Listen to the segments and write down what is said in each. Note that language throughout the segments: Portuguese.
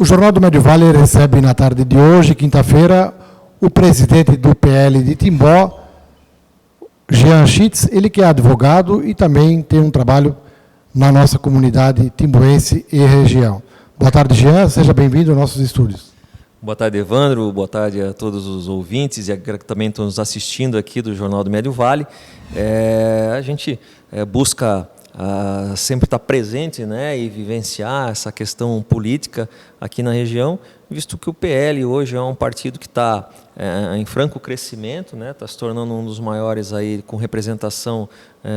O Jornal do Médio Vale recebe na tarde de hoje, quinta-feira, o presidente do PL de Timbó, Jean Schitz, ele que é advogado e também tem um trabalho na nossa comunidade timboense e região. Boa tarde, Jean, seja bem-vindo aos nossos estúdios. Boa tarde, Evandro, boa tarde a todos os ouvintes e que também estão nos assistindo aqui do Jornal do Médio Vale. A gente busca sempre estar presente, né, e vivenciar essa questão política aqui na região, visto que o PL hoje é um partido que está em franco crescimento, né, está se tornando um dos maiores aí com representação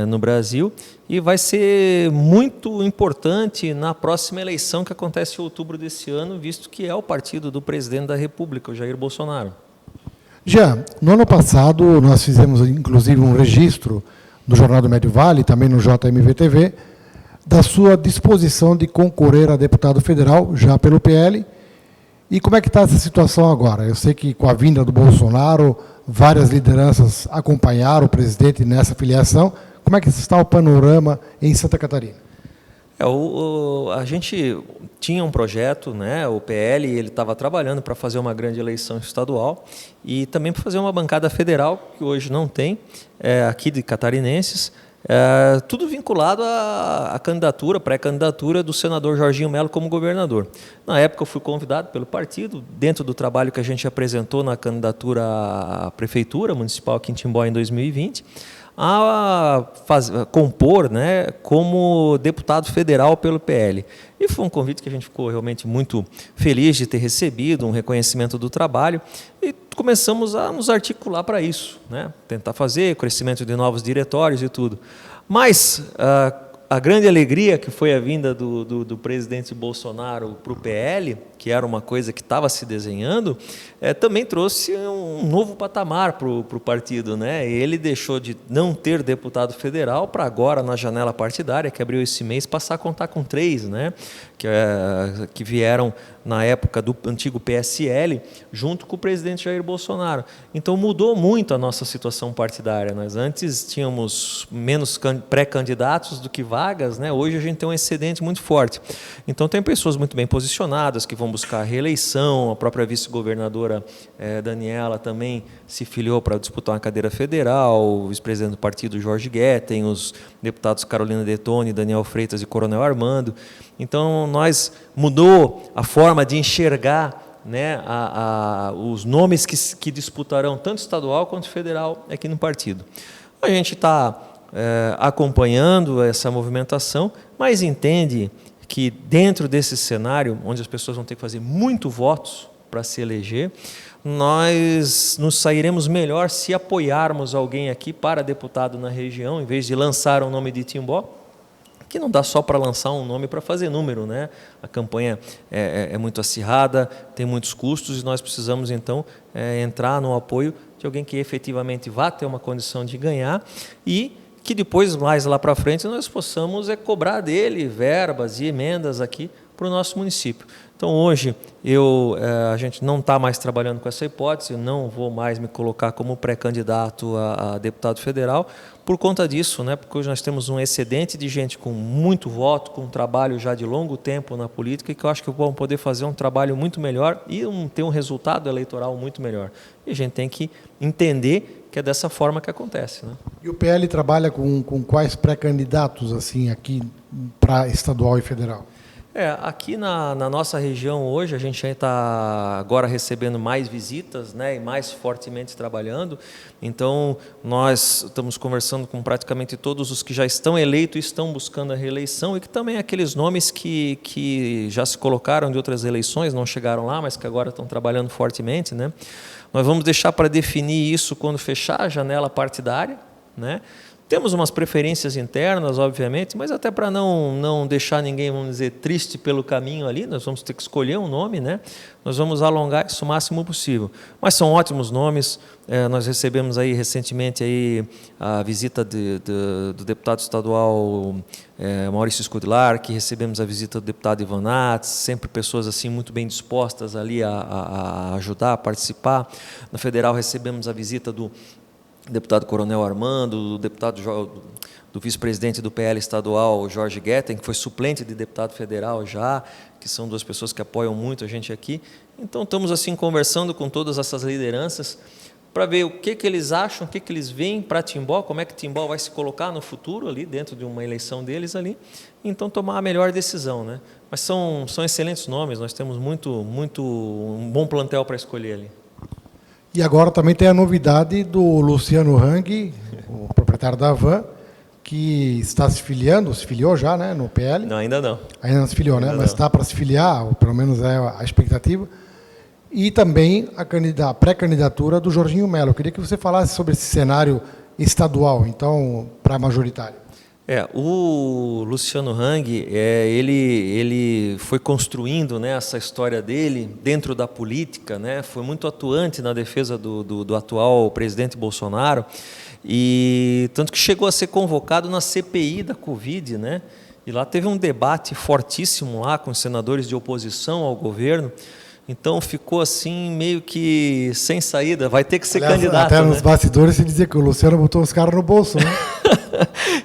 no Brasil e vai ser muito importante na próxima eleição que acontece em outubro desse ano, visto que é o partido do presidente da República, o Jair Bolsonaro. Jean, no ano passado nós fizemos inclusive um registro no Jornal do Médio Vale, também no JMV-TV, da sua disposição de concorrer a deputado federal, já pelo PL. E como é que está essa situação agora? Eu sei que com a vinda do Bolsonaro, várias lideranças acompanharam o presidente nessa filiação. Como é que está o panorama em Santa Catarina? A gente tinha um projeto, né, o PL, ele estava trabalhando para fazer uma grande eleição estadual e também para fazer uma bancada federal, que hoje não tem, aqui de catarinenses, tudo vinculado à candidatura, pré-candidatura do senador Jorginho Melo como governador. Na época eu fui convidado pelo partido, dentro do trabalho que a gente apresentou na candidatura à prefeitura municipal aqui em Timbó em 2020, a compor, né, como deputado federal pelo PL. E foi um convite que a gente ficou realmente muito feliz de ter recebido, um reconhecimento do trabalho, e começamos a nos articular para isso, né, tentar fazer crescimento de novos diretórios e tudo. Mas a grande alegria que foi a vinda do presidente Bolsonaro para o PL, que era uma coisa que estava se desenhando, também trouxe um novo patamar para o partido, né? Ele deixou de não ter deputado federal para agora, na janela partidária, que abriu esse mês, passar a contar com 3, né? Que vieram na época do antigo PSL, junto com o presidente Jair Bolsonaro. Então mudou muito a nossa situação partidária. Nós antes tínhamos menos pré-candidatos do que vagas, né? Hoje a gente tem um excedente muito forte. Então tem pessoas muito bem posicionadas que vão buscar a reeleição, a própria vice-governadora Daniela também se filiou para disputar uma cadeira federal, o vice-presidente do partido Jorge Guetem, os deputados Carolina Detoni, Daniel Freitas e Coronel Armando. Então nós mudou a forma de enxergar, né, os nomes que disputarão tanto estadual quanto federal aqui no partido. A gente está acompanhando essa movimentação, mas entende que dentro desse cenário, onde as pessoas vão ter que fazer muito votos para se eleger, nós nos sairemos melhor se apoiarmos alguém aqui para deputado na região, em vez de lançar o nome de Timbó, que não dá só para lançar um nome para fazer número, né? A campanha é muito acirrada, tem muitos custos e nós precisamos, então, entrar no apoio de alguém que efetivamente vá ter uma condição de ganhar e que depois, mais lá para frente, nós possamos cobrar dele verbas e emendas aqui para o nosso município. Então, hoje, a gente não está mais trabalhando com essa hipótese, eu não vou mais me colocar como pré-candidato a deputado federal, por conta disso, né, porque hoje nós temos um excedente de gente com muito voto, com um trabalho já de longo tempo na política, e que eu acho que vão poder fazer um trabalho muito melhor e ter um resultado eleitoral muito melhor. E a gente tem que entender que é dessa forma que acontece, né? E o PL trabalha com quais pré-candidatos assim, aqui para estadual e federal? Aqui na nossa região hoje, a gente está agora recebendo mais visitas, né, e mais fortemente trabalhando. Então, nós estamos conversando com praticamente todos os que já estão eleitos e estão buscando a reeleição, e que também aqueles nomes que já se colocaram de outras eleições, não chegaram lá, mas que agora estão trabalhando fortemente, né? Nós vamos deixar para definir isso quando fechar a janela partidária, né? Temos umas preferências internas, obviamente, mas até para não deixar ninguém, vamos dizer, triste pelo caminho ali, nós vamos ter que escolher um nome, né? Nós vamos alongar isso o máximo possível. Mas são ótimos nomes. Nós recebemos aí recentemente aí a visita do deputado estadual Maurício Scudlar, que recebemos a visita do deputado Ivan Nats, sempre pessoas assim muito bem dispostas ali a ajudar, a participar. Na federal recebemos a visita do deputado Coronel Armando, do deputado do vice-presidente do PL estadual, o Jorge Guetem, que foi suplente de deputado federal já, que são duas pessoas que apoiam muito a gente aqui. Então, estamos assim conversando com todas essas lideranças para ver o que eles acham, o que eles veem para Timbó, como é que Timbó vai se colocar no futuro ali, dentro de uma eleição deles ali, então tomar a melhor decisão, né? Mas são excelentes nomes, nós temos um bom plantel para escolher ali. E agora também tem a novidade do Luciano Hang, o proprietário da Van, que está se filiou já, né, no PL? Não, ainda não. Ainda não se filiou, né? Ainda Mas não. está para se filiar, ou pelo menos é a expectativa. E também a pré-candidatura do Jorginho Melo. Eu queria que você falasse sobre esse cenário estadual, então, para a majoritária. O Luciano Hang, ele foi construindo, né, essa história dele dentro da política, né, foi muito atuante na defesa do atual presidente Bolsonaro, e tanto que chegou a ser convocado na CPI da Covid, né, e lá teve um debate fortíssimo lá com os senadores de oposição ao governo. Então ficou assim meio que sem saída, vai ter que ser candidato. Até né? nos bastidores se dizia que o Luciano botou os caras no bolso, né?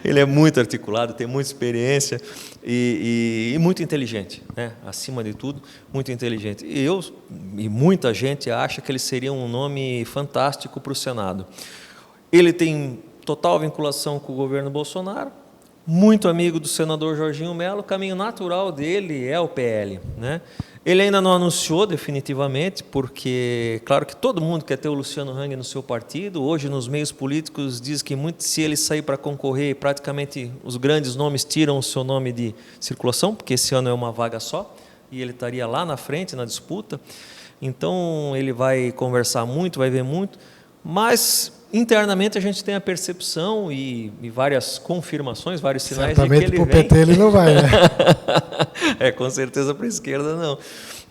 Ele é muito articulado, tem muita experiência e muito inteligente, né? Acima de tudo, muito inteligente. E muita gente acha que ele seria um nome fantástico para o Senado. Ele tem total vinculação com o governo Bolsonaro, muito amigo do senador Jorginho Melo, o caminho natural dele é o PL, né? Ele ainda não anunciou definitivamente, porque, claro que todo mundo quer ter o Luciano Hang no seu partido. Hoje, nos meios políticos, diz que muito, se ele sair para concorrer, praticamente os grandes nomes tiram o seu nome de circulação, porque esse ano é uma vaga só, e ele estaria lá na frente, na disputa. Então, ele vai conversar muito, vai ver muito, mas internamente a gente tem a percepção e várias confirmações, vários sinais certamente de que ele vem. Certamente para o PT ele não vai, né? Com certeza para a esquerda não.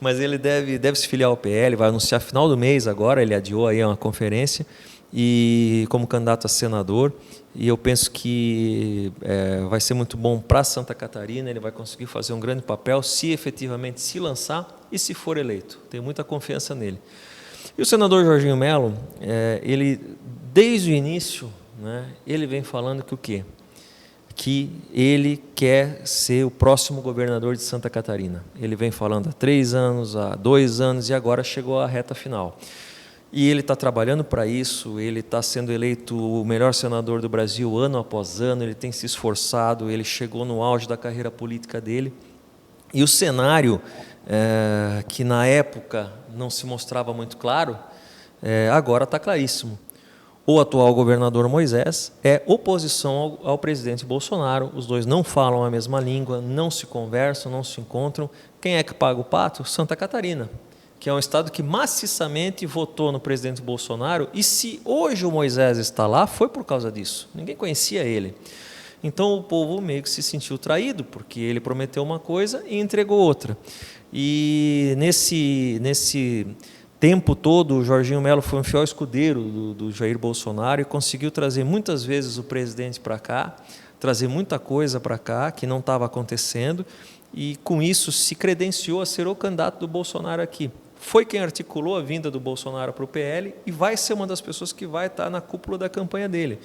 Mas ele deve se filiar ao PL, vai anunciar final do mês agora, ele adiou aí uma conferência, e como candidato a senador, e eu penso que vai ser muito bom para Santa Catarina, ele vai conseguir fazer um grande papel se efetivamente se lançar e se for eleito. Tenho muita confiança nele. E o senador Jorginho Melo, ele, desde o início, né, ele vem falando que o quê? Que ele quer ser o próximo governador de Santa Catarina. Ele vem falando há 3 anos, há 2 anos, e agora chegou à reta final. E ele está trabalhando para isso, ele está sendo eleito o melhor senador do Brasil ano após ano, ele tem se esforçado, ele chegou no auge da carreira política dele. E o cenário, que na época não se mostrava muito claro, agora está claríssimo. O atual governador Moisés é oposição ao presidente Bolsonaro, os dois não falam a mesma língua, não se conversam, não se encontram. Quem é que paga o pato? Santa Catarina, que é um estado que maciçamente votou no presidente Bolsonaro, e se hoje o Moisés está lá, foi por causa disso, ninguém conhecia ele. Então o povo meio que se sentiu traído, porque ele prometeu uma coisa e entregou outra. E nesse tempo todo, o Jorginho Melo foi um fiel escudeiro do Jair Bolsonaro e conseguiu trazer muitas vezes o presidente para cá, trazer muita coisa para cá que não estava acontecendo, e com isso se credenciou a ser o candidato do Bolsonaro aqui. Foi quem articulou a vinda do Bolsonaro para o PL e vai ser uma das pessoas que vai estar na cúpula da campanha dele.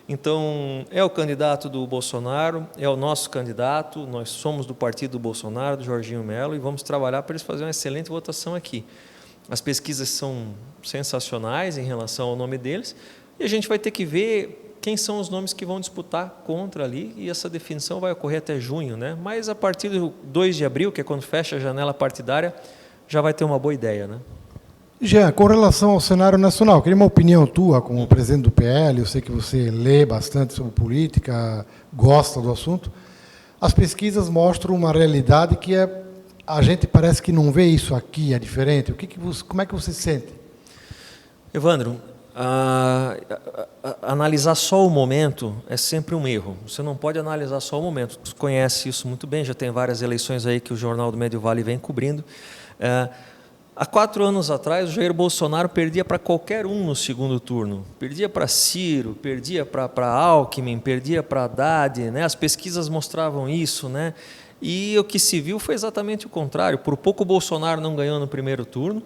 Então, é o candidato do Bolsonaro, é o nosso candidato, nós somos do partido do Bolsonaro, do Jorginho Melo, e vamos trabalhar para eles fazerem uma excelente votação aqui. As pesquisas são sensacionais em relação ao nome deles, e a gente vai ter que ver quem são os nomes que vão disputar contra ali, e essa definição vai ocorrer até junho, né? Mas a partir do 2 de abril, que é quando fecha a janela partidária, já vai ter uma boa ideia, né? Jean, com relação ao cenário nacional, queria uma opinião tua como presidente do PL, eu sei que você lê bastante sobre política, gosta do assunto. As pesquisas mostram uma realidade que a gente parece que não vê isso aqui, é diferente. Como é que você se sente? Evandro, analisar só o momento é sempre um erro. Você não pode analisar só o momento. Tu conhece isso muito bem, já tem várias eleições aí que o Jornal do Médio Vale vem cobrindo. Há 4 anos atrás, o Jair Bolsonaro perdia para qualquer um no segundo turno. Perdia para Ciro, perdia para Alckmin, perdia para Haddad, né? As pesquisas mostravam isso, né? E o que se viu foi exatamente o contrário. Por pouco o Bolsonaro não ganhou no primeiro turno,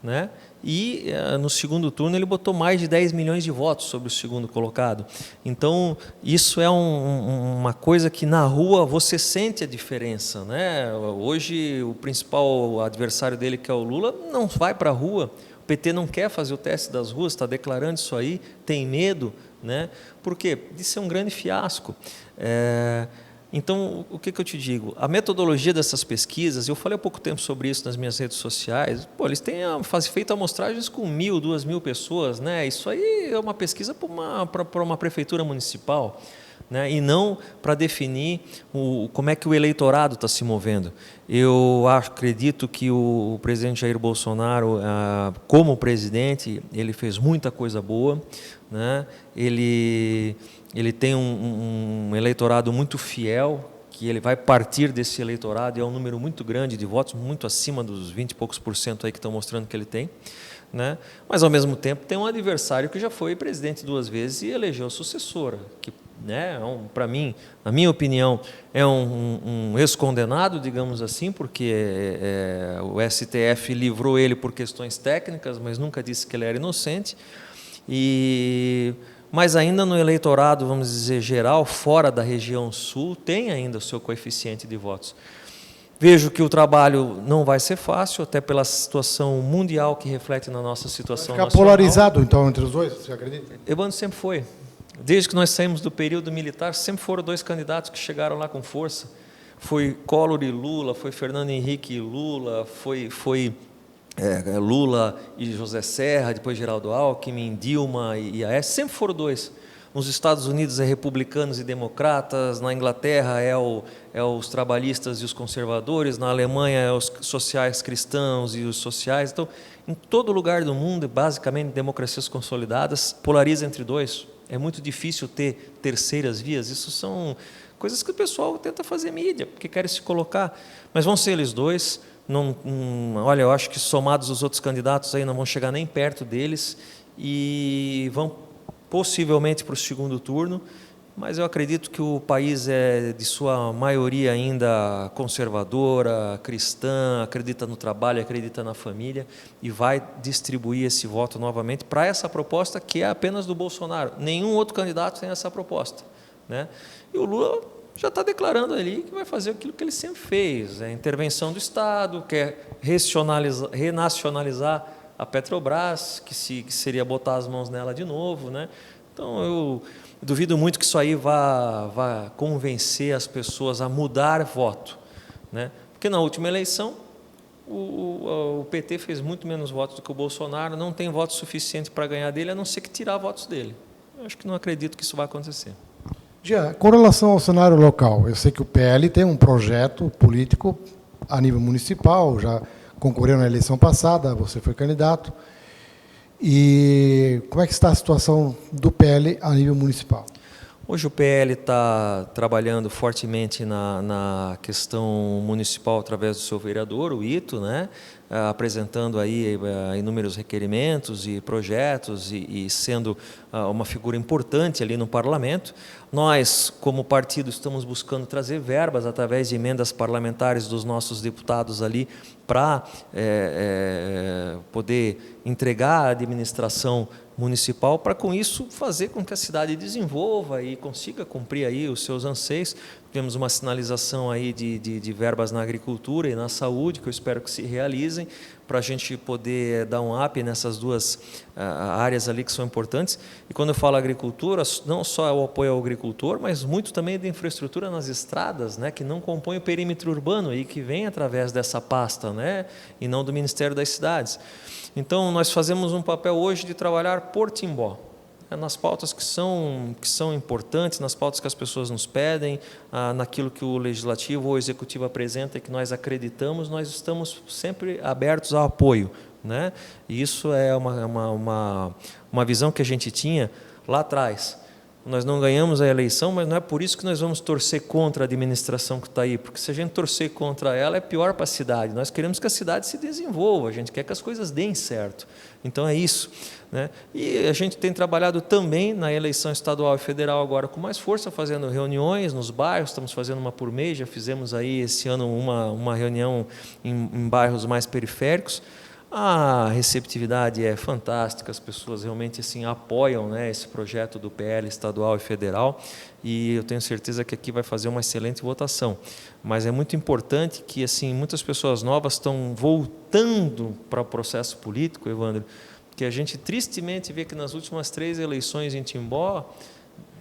né? e no segundo turno ele botou mais de 10 milhões de votos sobre o segundo colocado. Então, isso é uma coisa que na rua você sente a diferença, né? Hoje, o principal adversário dele, que é o Lula, não vai para a rua. O PT não quer fazer o teste das ruas, está declarando isso aí, tem medo, né? Por quê? Isso é um grande fiasco. Então, o que eu te digo? A metodologia dessas pesquisas, eu falei há pouco tempo sobre isso nas minhas redes sociais, eles têm feito amostragens com 1.000, 2.000 pessoas, né? Isso aí é uma pesquisa para uma prefeitura municipal, né? E não para definir como é que o eleitorado está se movendo. Eu acredito que o presidente Jair Bolsonaro, como presidente, ele fez muita coisa boa, né? Ele tem um eleitorado muito fiel, que ele vai partir desse eleitorado, e é um número muito grande de votos, muito acima dos 20 e poucos % aí que estão mostrando que ele tem, né? Mas, ao mesmo tempo, tem um adversário que já foi presidente 2 vezes e elegeu sucessora, que, né, para mim, na minha opinião, é um ex-condenado, digamos assim, porque o STF livrou ele por questões técnicas, mas nunca disse que ele era inocente. Mas ainda no eleitorado, vamos dizer, geral, fora da região sul, tem ainda o seu coeficiente de votos. Vejo que o trabalho não vai ser fácil, até pela situação mundial que reflete na nossa situação nacional. Vai ficar polarizado, então, entre os dois, você acredita? Evandro sempre foi. Desde que nós saímos do período militar, sempre foram 2 candidatos que chegaram lá com força. Foi Collor e Lula, foi Fernando Henrique e Lula, foi Lula e José Serra, depois Geraldo Alckmin, Dilma e Aécio, sempre foram 2. Nos Estados Unidos é republicanos e democratas, na Inglaterra é os trabalhistas e os conservadores, na Alemanha é os sociais cristãos e os sociais. Então, em todo lugar do mundo, basicamente, democracias consolidadas, polariza entre 2. É muito difícil ter terceiras vias. Isso são coisas que o pessoal tenta fazer mídia, porque querem se colocar. Mas vão ser eles 2. Olha, eu acho que somados os outros candidatos aí não vão chegar nem perto deles e vão possivelmente para o segundo turno, mas eu acredito que o país é de sua maioria ainda conservadora, cristã, acredita no trabalho, acredita na família e vai distribuir esse voto novamente para essa proposta que é apenas do Bolsonaro. Nenhum outro candidato tem essa proposta, né? E o Lula já está declarando ali que vai fazer aquilo que ele sempre fez, a intervenção do Estado, quer renacionalizar a Petrobras, que seria botar as mãos nela de novo, né? Então, eu duvido muito que isso aí vá convencer as pessoas a mudar voto, né? Porque na última eleição, o PT fez muito menos votos do que o Bolsonaro, não tem voto suficiente para ganhar dele, a não ser que tirar votos dele. Eu acho que não acredito que isso vai acontecer. Já, com relação ao cenário local, eu sei que o PL tem um projeto político a nível municipal, já concorreu na eleição passada, você foi candidato. E como é que está a situação do PL a nível municipal? Hoje o PL está trabalhando fortemente na questão municipal através do seu vereador, o Ito, né? Apresentando aí inúmeros requerimentos e projetos e sendo uma figura importante ali no parlamento. Nós, como partido, estamos buscando trazer verbas através de emendas parlamentares dos nossos deputados ali para poder entregar a administração municipal, para com isso fazer com que a cidade desenvolva e consiga cumprir aí os seus anseios. Temos uma sinalização aí de verbas na agricultura e na saúde, que eu espero que se realizem, para a gente poder dar um up nessas 2 áreas ali que são importantes. E quando eu falo agricultura, não só o apoio ao agricultor, mas muito também de infraestrutura nas estradas, né, que não compõe o perímetro urbano e que vem através dessa pasta, né, e não do Ministério das Cidades. Então, nós fazemos um papel hoje de trabalhar por Timbó, nas pautas que são importantes, nas pautas que as pessoas nos pedem, naquilo que o Legislativo ou o Executivo apresenta e que nós acreditamos, nós estamos sempre abertos ao apoio, né? E isso é uma visão que a gente tinha lá atrás. Nós não ganhamos a eleição, mas não é por isso que nós vamos torcer contra a administração que está aí, porque se a gente torcer contra ela, é pior para a cidade. Nós queremos que a cidade se desenvolva, a gente quer que as coisas deem certo. Então, é isso, né? E a gente tem trabalhado também na eleição estadual e federal agora com mais força, fazendo reuniões nos bairros, estamos fazendo uma por mês, já fizemos aí esse ano uma reunião em bairros mais periféricos. A receptividade é fantástica, as pessoas realmente assim apoiam, né, esse projeto do PL estadual e federal, e eu tenho certeza que aqui vai fazer uma excelente votação. Mas é muito importante que assim muitas pessoas novas estão voltando para o processo político, Evandro, que a gente tristemente vê que nas últimas 3 eleições em Timbó,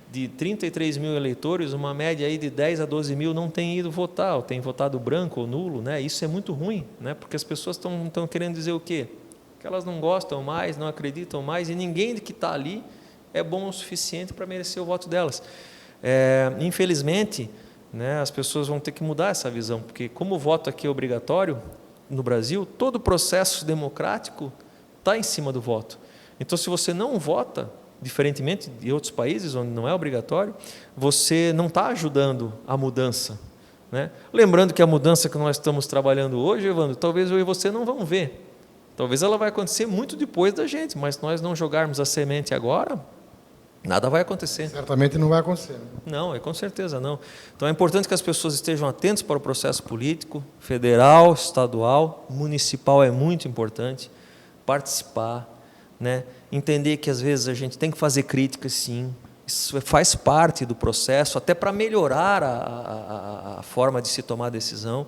de 33 mil eleitores, uma média aí de 10 a 12 mil não tem ido votar, ou tem votado branco ou nulo, né? Isso é muito ruim, né? Porque as pessoas estão querendo dizer o quê? Que elas não gostam mais, não acreditam mais, e ninguém que está ali é bom o suficiente para merecer o voto delas. Infelizmente, né, as pessoas vão ter que mudar essa visão, porque como o voto aqui é obrigatório, no Brasil, todo o processo democrático está em cima do voto. Então, se você não vota, diferentemente de outros países onde não é obrigatório, você não está ajudando a mudança, né? Lembrando que a mudança que nós estamos trabalhando hoje, Evandro, talvez eu e você não vamos ver. Talvez ela vai acontecer muito depois da gente, mas se nós não jogarmos a semente agora, nada vai acontecer. Certamente não vai acontecer. Né? Não, com certeza não. Então é importante que as pessoas estejam atentas para o processo político, federal, estadual, municipal é muito importante, participar, né? Entender que às vezes a gente tem que fazer críticas, sim, isso faz parte do processo, até para melhorar a forma de se tomar decisão.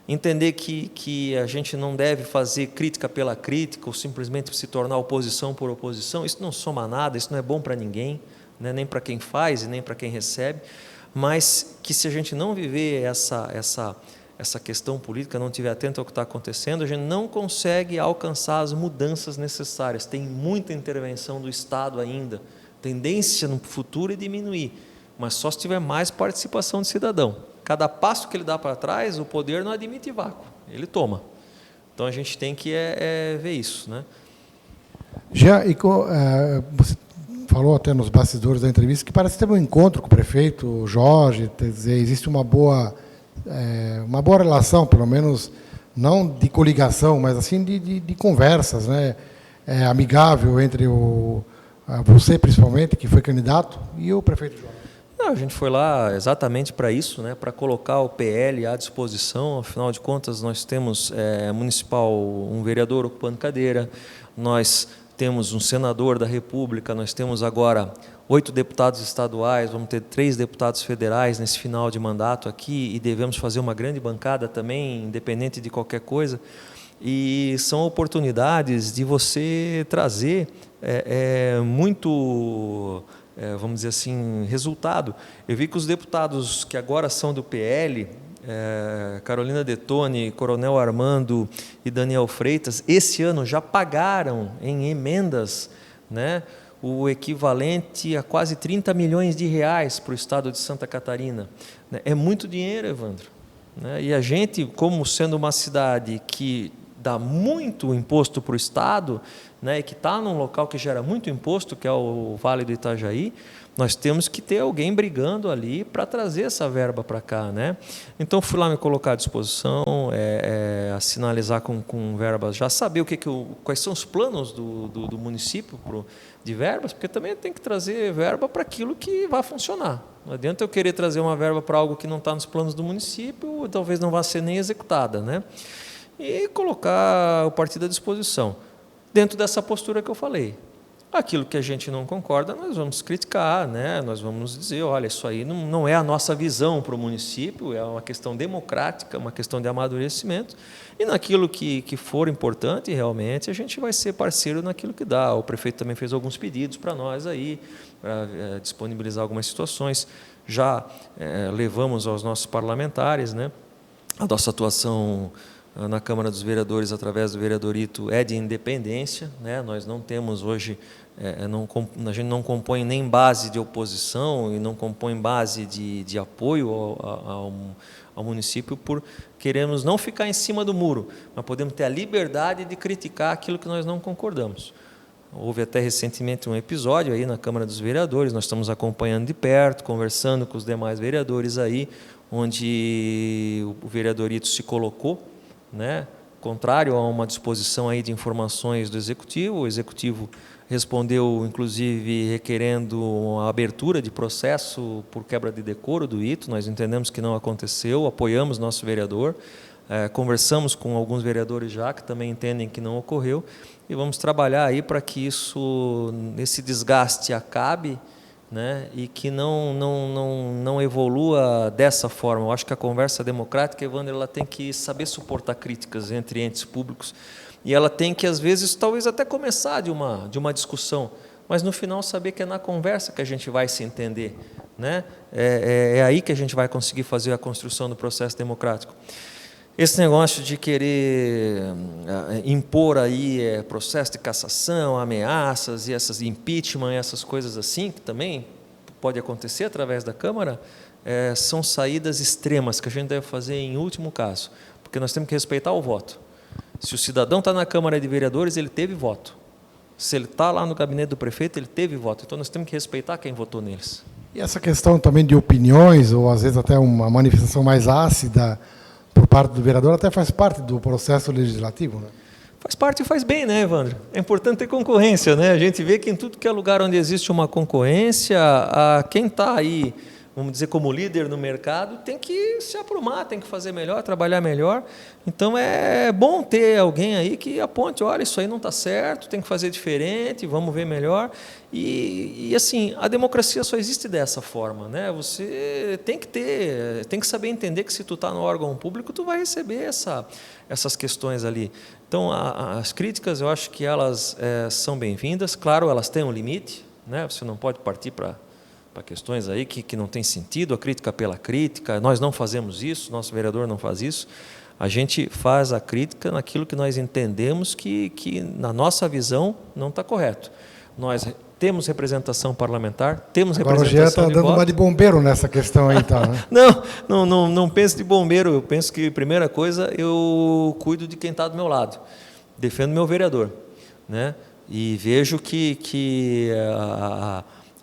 Entender que a gente não deve fazer crítica pela crítica ou simplesmente se tornar oposição por oposição, isso não soma nada, isso não é bom para ninguém, né? Nem para quem faz e nem para quem recebe, mas que se a gente não viver essa questão política, não estiver atento ao que está acontecendo, a gente não consegue alcançar as mudanças necessárias. Tem muita intervenção do Estado ainda, tendência no futuro é diminuir, mas só se tiver mais participação do cidadão. Cada passo que ele dá para trás, o poder não admite vácuo, ele toma. Então a gente tem que ver isso, né? Você falou até nos bastidores da entrevista que parece ter um encontro com o prefeito Jorge, quer dizer, existe uma boa relação, pelo menos, não de coligação, mas assim de conversas, né? Amigável entre você, principalmente, que foi candidato, e o prefeito Jorge. A gente foi lá exatamente para isso, né? Para colocar o PL à disposição. Afinal de contas, nós temos municipal, um vereador ocupando cadeira, nós temos um senador da República, nós temos agora 8 deputados estaduais, vamos ter 3 deputados federais nesse final de mandato aqui, e devemos fazer uma grande bancada também, independente de qualquer coisa. E são oportunidades de você trazer muito, vamos dizer assim, resultado. Eu vi que os deputados que agora são do PL, Carolina Detoni, Coronel Armando e Daniel Freitas, esse ano já pagaram em emendas, né, o equivalente a quase 30 milhões de reais para o estado de Santa Catarina. É muito dinheiro, Evandro, né? E a gente, como sendo uma cidade que dá muito imposto para o estado, né, e que está num local que gera muito imposto, que é o Vale do Itajaí, nós temos que ter alguém brigando ali para trazer essa verba para cá, né? Então, fui lá me colocar à disposição, a sinalizar com verbas, já saber quais são os planos do município de verbas, porque também tem que trazer verba para aquilo que vai funcionar. Não adianta eu querer trazer uma verba para algo que não está nos planos do município, talvez não vá ser nem executada, né? E colocar o partido à disposição, dentro dessa postura que eu falei. Aquilo que a gente não concorda, nós vamos criticar, né? Nós vamos dizer, olha, isso aí não é a nossa visão para o município, é uma questão democrática, uma questão de amadurecimento, e naquilo que for importante, realmente, a gente vai ser parceiro naquilo que dá. O prefeito também fez alguns pedidos para nós aí, para disponibilizar algumas situações, já levamos aos nossos parlamentares, né? A nossa atuação na Câmara dos Vereadores, através do vereadorito, é de independência, né? Nós não temos hoje, a gente não compõe nem base de oposição e não compõe base de apoio ao município, por queremos não ficar em cima do muro, mas podemos ter a liberdade de criticar aquilo que nós não concordamos. Houve até recentemente um episódio aí na Câmara dos Vereadores, nós estamos acompanhando de perto, conversando com os demais vereadores aí, onde o vereadorito se colocou, né, contrário a uma disposição aí de informações do Executivo. O Executivo respondeu, inclusive, requerendo a abertura de processo por quebra de decoro do ITO. Nós entendemos que não aconteceu, apoiamos nosso vereador, conversamos com alguns vereadores já, que também entendem que não ocorreu, e vamos trabalhar aí para que esse desgaste acabe, né, e que não evolua dessa forma. Eu acho que a conversa democrática, Evandro, ela tem que saber suportar críticas entre entes públicos, e ela tem que, às vezes, talvez até começar de uma discussão, mas no final saber que é na conversa que a gente vai se entender, né? É aí que a gente vai conseguir fazer a construção do processo democrático. Esse negócio de querer impor aí processo de cassação, ameaças e essas impeachment, essas coisas assim, que também pode acontecer através da Câmara, são saídas extremas que a gente deve fazer em último caso, porque nós temos que respeitar o voto. Se o cidadão está na Câmara de Vereadores, ele teve voto. Se ele está lá no gabinete do prefeito, ele teve voto. Então nós temos que respeitar quem votou neles. E essa questão também de opiniões, ou às vezes até uma manifestação mais ácida por parte do vereador, até faz parte do processo legislativo, né? Faz parte e faz bem, né, Evandro? É importante ter concorrência, né? A gente vê que em tudo que é lugar onde existe uma concorrência, quem está aí, vamos dizer, como líder no mercado, tem que se aprumar, tem que fazer melhor, trabalhar melhor. Então é bom ter alguém aí que aponte, olha, isso aí não está certo, tem que fazer diferente, vamos ver melhor. E assim, a democracia só existe dessa forma, né? Você tem que saber entender que se tu está no órgão público, tu vai receber essas questões ali. Então, as críticas, eu acho que elas são bem-vindas. Claro, elas têm um limite, né? Você não pode partir para questões aí que não tem sentido, a crítica pela crítica. Nós não fazemos isso, nosso vereador não faz isso. A gente faz a crítica naquilo que nós entendemos que na nossa visão, não está correto. Nós temos representação parlamentar, temos representação de voto. Agora o Jean está dando uma de bombeiro nessa questão aí, então, né? Não penso de bombeiro. Eu penso que, primeira coisa, eu cuido de quem está do meu lado. Defendo meu vereador, né? E vejo que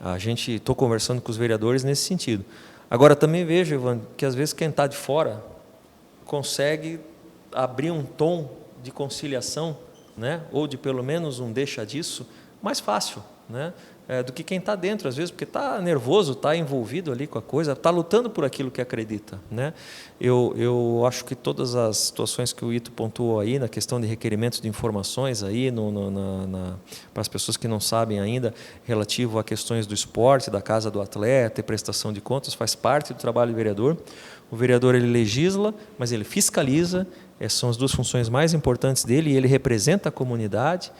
a gente, estou conversando com os vereadores nesse sentido. Agora, também vejo, Ivan, que às vezes quem está de fora consegue abrir um tom de conciliação, né? Ou de pelo menos um deixa disso, mais fácil, né? Do que quem está dentro, às vezes, porque está nervoso, está envolvido ali com a coisa, está lutando por aquilo que acredita, né? Eu acho que todas as situações que o Ito pontuou aí, na questão de requerimentos de informações aí, para as pessoas que não sabem ainda, relativo a questões do esporte, da casa do atleta e prestação de contas, faz parte do trabalho do vereador. O vereador, ele legisla, mas ele fiscaliza, são as duas funções mais importantes dele, e ele representa a comunidade,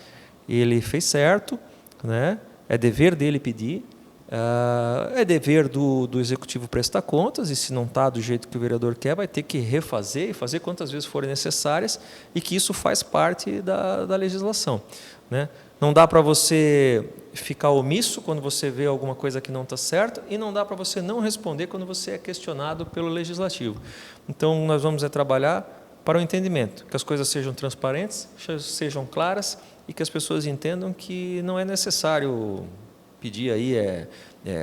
ele fez certo, né? É dever dele pedir, é dever do executivo prestar contas, e se não está do jeito que o vereador quer, vai ter que refazer e fazer quantas vezes forem necessárias, e que isso faz parte da legislação, né? Não dá para você ficar omisso quando você vê alguma coisa que não está certa, e não dá para você não responder quando você é questionado pelo legislativo. Então, nós vamos trabalhar para o entendimento, que as coisas sejam transparentes, sejam claras, e que as pessoas entendam que não é necessário pedir aí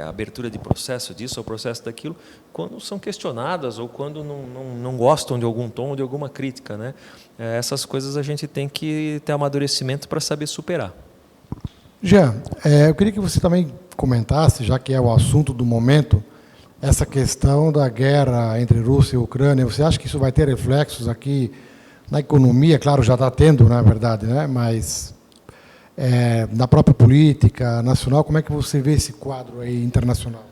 abertura de processo disso ou processo daquilo, quando são questionadas ou quando não gostam de algum tom ou de alguma crítica, né? Essas coisas a gente tem que ter amadurecimento para saber superar. Jean, eu queria que você também comentasse, já que é o assunto do momento, essa questão da guerra entre Rússia e Ucrânia. Você acha que isso vai ter reflexos aqui na economia? Claro, já está tendo, na verdade, né? Mas na própria política nacional, como é que você vê esse quadro aí internacional?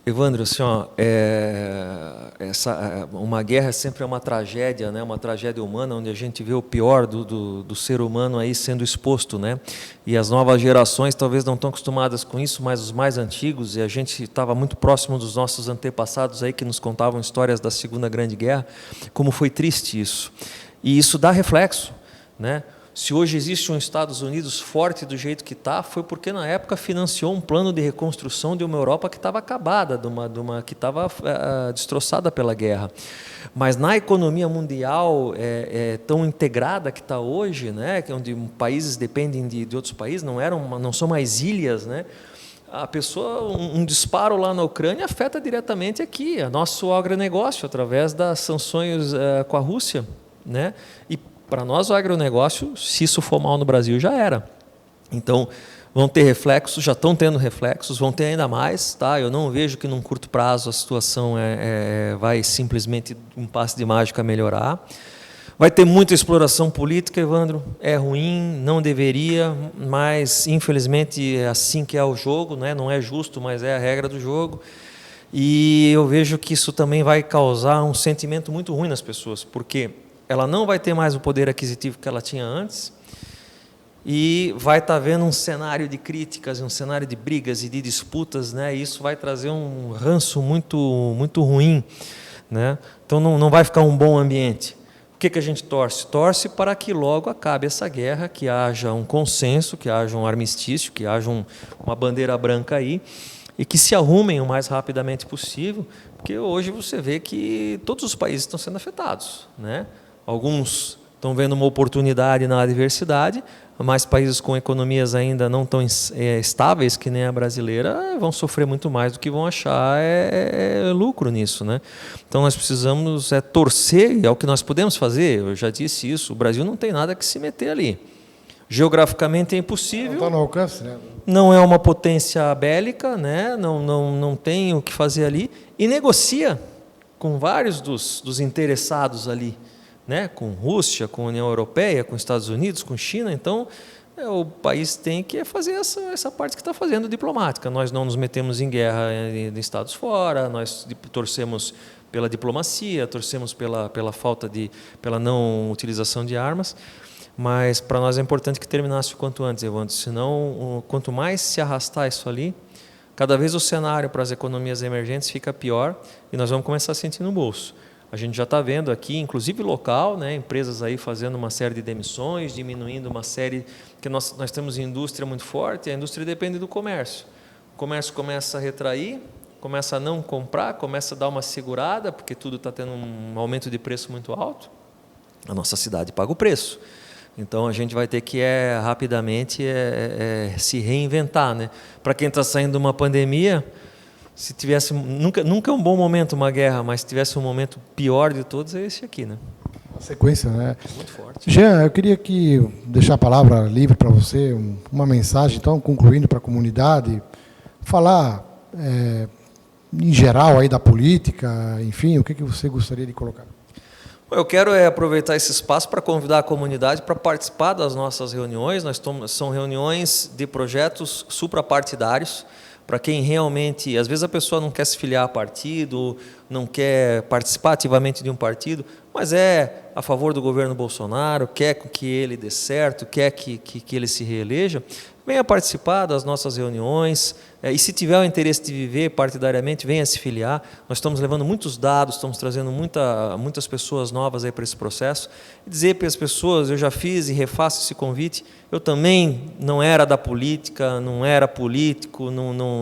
Evandro, assim, uma guerra sempre é uma tragédia, né? Uma tragédia humana, onde a gente vê o pior do ser humano aí sendo exposto, né? E as novas gerações talvez não estão acostumadas com isso, mas os mais antigos, e a gente estava muito próximo dos nossos antepassados aí que nos contavam histórias da Segunda Grande Guerra, como foi triste isso. E isso dá reflexo, né? Se hoje existe um Estados Unidos forte do jeito que está, foi porque na época financiou um plano de reconstrução de uma Europa que estava acabada, que estava destroçada pela guerra. Mas na economia mundial tão integrada que está hoje, né, onde países dependem de outros países, não são mais ilhas, né? A pessoa, um disparo lá na Ucrânia afeta diretamente aqui, nosso agronegócio, através das sanções com a Rússia, né? E para nós, o agronegócio, se isso for mal no Brasil, já era. Então, vão ter reflexos, já estão tendo reflexos, vão ter ainda mais. Tá? Eu não vejo que num curto prazo a situação vai simplesmente, um passe de mágica, melhorar. Vai ter muita exploração política, Evandro, é ruim, não deveria, mas infelizmente é assim que é o jogo, né? Não é justo, mas é a regra do jogo. E eu vejo que isso também vai causar um sentimento muito ruim nas pessoas, porque ela não vai ter mais o poder aquisitivo que ela tinha antes e vai estar vendo um cenário de críticas, um cenário de brigas e de disputas, né? E isso vai trazer um ranço muito ruim, né? Então não vai ficar um bom ambiente. O que a gente torce? Torce para que logo acabe essa guerra, que haja um consenso, que haja um armistício, que haja uma bandeira branca aí, e que se arrumem o mais rapidamente possível, porque hoje você vê que todos os países estão sendo afetados, né? Alguns estão vendo uma oportunidade na adversidade, mas países com economias ainda não tão estáveis, que nem a brasileira, vão sofrer muito mais do que vão achar lucro nisso, né? Então nós precisamos torcer, é o que nós podemos fazer, eu já disse isso, o Brasil não tem nada que se meter ali. Geograficamente é impossível. Não está no alcance, né? Não é uma potência bélica, né? Não tem o que fazer ali, e negocia com vários dos interessados ali, né? Com Rússia, com a União Europeia, com Estados Unidos, com China. Então, o país tem que fazer essa parte que está fazendo diplomática. Nós não nos metemos em guerra de estados fora, nós torcemos pela diplomacia, torcemos pela não utilização de armas, mas para nós é importante que terminasse o quanto antes, Evandro, senão quanto mais se arrastar isso ali, cada vez o cenário para as economias emergentes fica pior e nós vamos começar a sentir no bolso. A gente já está vendo aqui, inclusive local, né, empresas aí fazendo uma série de demissões, diminuindo uma série, que nós temos indústria muito forte, a indústria depende do comércio. O comércio começa a retrair, começa a não comprar, começa a dar uma segurada, porque tudo está tendo um aumento de preço muito alto, a nossa cidade paga o preço. Então a gente vai ter que rapidamente se reinventar, né? Para quem está saindo de uma pandemia, se tivesse nunca é um bom momento uma guerra, mas se tivesse um momento pior de todos é esse aqui, né? A sequência, né? Muito forte. Jean, eu queria deixar a palavra livre para você, uma mensagem, então, concluindo para a comunidade, falar em geral aí da política, enfim, o que você gostaria de colocar? Eu quero aproveitar esse espaço para convidar a comunidade para participar das nossas reuniões. São reuniões de projetos suprapartidários, para quem realmente, às vezes a pessoa não quer se filiar a partido, não quer participar ativamente de um partido, mas é a favor do governo Bolsonaro, quer que ele dê certo, quer que ele se reeleja, venha participar das nossas reuniões, e se tiver o interesse de viver partidariamente, venha se filiar. Nós estamos levando muitos dados, estamos trazendo muitas pessoas novas aí para esse processo. E dizer para as pessoas, eu já fiz e refaço esse convite, eu também não era da política, não era político,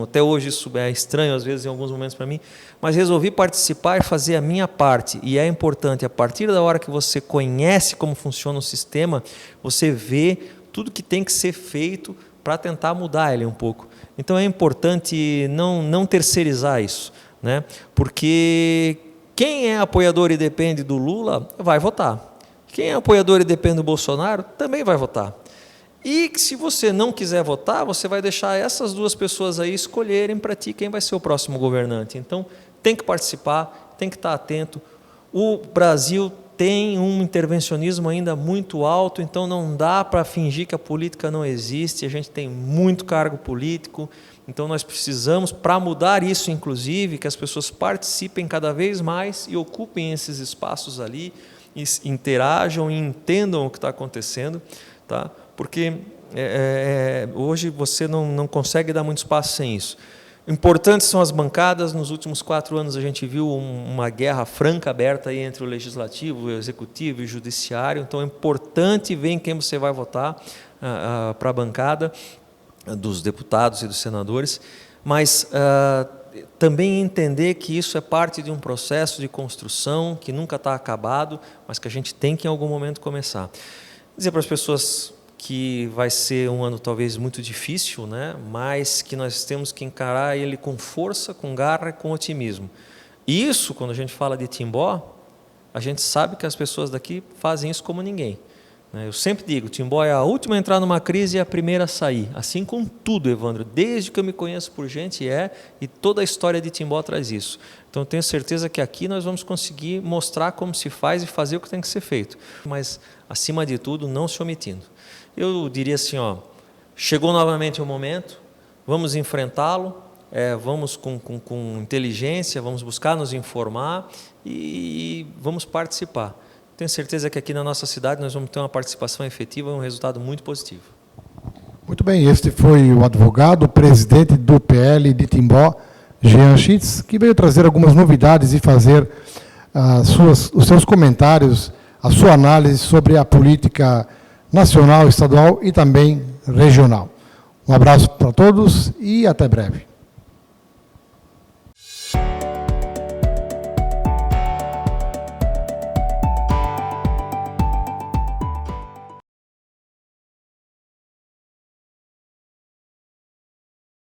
até hoje isso é estranho às vezes em alguns momentos para mim, mas resolvi participar e fazer a minha parte. E é importante, a partir da hora que você conhece como funciona o sistema, você vê tudo que tem que ser feito para tentar mudar ele um pouco. Então é importante não terceirizar isso, né? Porque quem é apoiador e depende do Lula vai votar. Quem é apoiador e depende do Bolsonaro também vai votar. E se você não quiser votar, você vai deixar essas duas pessoas aí escolherem para ti quem vai ser o próximo governante. Então tem que participar, tem que estar atento. O Brasil tem um intervencionismo ainda muito alto, então não dá para fingir que a política não existe, a gente tem muito cargo político, então nós precisamos, para mudar isso inclusive, que as pessoas participem cada vez mais e ocupem esses espaços ali, e interajam e entendam o que está acontecendo, tá? Porque hoje você não consegue dar muito espaço sem isso. Importantes são as bancadas. Nos últimos 4 anos a gente viu uma guerra franca aberta aí entre o legislativo, o executivo e o judiciário. Então é importante ver em quem você vai votar para a bancada dos deputados e dos senadores, mas também entender que isso é parte de um processo de construção que nunca está acabado, mas que a gente tem que em algum momento começar. Dizer para as pessoas que vai ser um ano talvez muito difícil, né? Mas que nós temos que encarar ele com força, com garra e com otimismo. E isso, quando a gente fala de Timbó, a gente sabe que as pessoas daqui fazem isso como ninguém. Eu sempre digo, Timbó é a última a entrar numa crise e a primeira a sair. Assim com tudo, Evandro, desde que eu me conheço por gente e toda a história de Timbó traz isso. Então, eu tenho certeza que aqui nós vamos conseguir mostrar como se faz e fazer o que tem que ser feito. Mas, acima de tudo, não se omitindo. Eu diria assim, chegou novamente o momento, vamos enfrentá-lo, vamos com inteligência, vamos buscar nos informar e vamos participar. Tenho certeza que aqui na nossa cidade nós vamos ter uma participação efetiva e um resultado muito positivo. Muito bem, este foi o advogado, presidente do PL de Timbó, Jean Schitz, que veio trazer algumas novidades e fazer os seus comentários, a sua análise sobre a política nacional, estadual e também regional. Um abraço para todos e até breve.